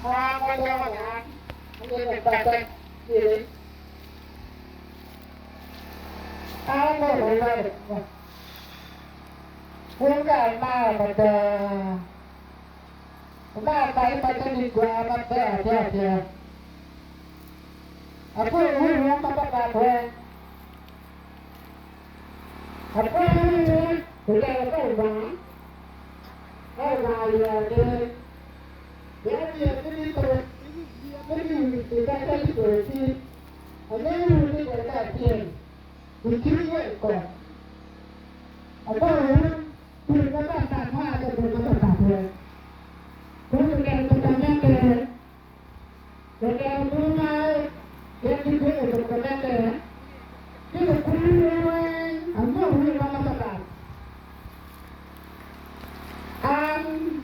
ก็จะว่าอย่างมันเป็นแบบที่ไม่รู้เลยคุณก็มาแต่มาไปจะดีกว่ามาแต่aku ini apa apa aku ini boleh ya dia ini terus ini kita terus ada ini kita dia begini kok apa kita tak tahu ada berapa tahun kemudian katanya ke rumah yang itu katanya itu kuliah aku ini mama kata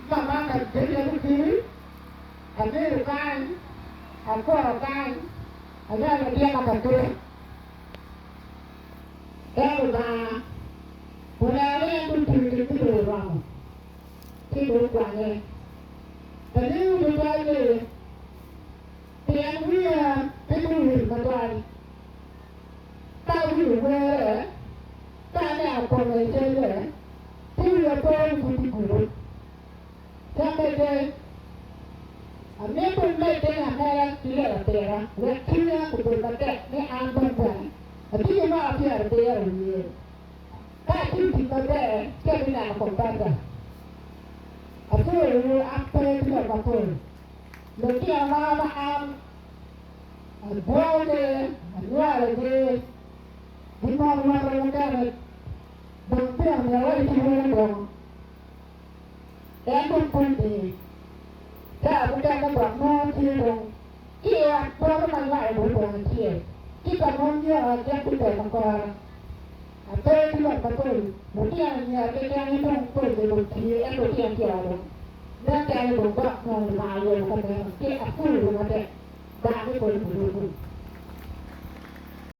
mama kata dia begini ada kan aku kan ada dia kata tu udah mulai itu orang tidur lagi tadi udah ini yang dia itu betul tahu juga tak ada apa saja dia pun begitu sampai dia Ame pun mete amera tira tera lekina kutoka ne ambamba ati ma apia tera ni ka kinti kode kena kompanda apo ape tira kapol leki ama am bole nuare de dimma nuare ngare dokte amera tira endo ponteถ้าคุณได้มาบอกน้องที่ลงที่พวกมันไล่หนูตรงที่กับน้องเยอะแยะคุณเดินมังกรเต้ที่หลังประตูหนูที่เนี่ยเป็นยังไงต้องเปิดดูทีไอ้ดูที่ยังเกี่ยวเลยเรื่องใจหนูก็งงมาเลยคนนี้ที่พูดมาเด็กด่าไม่คนดู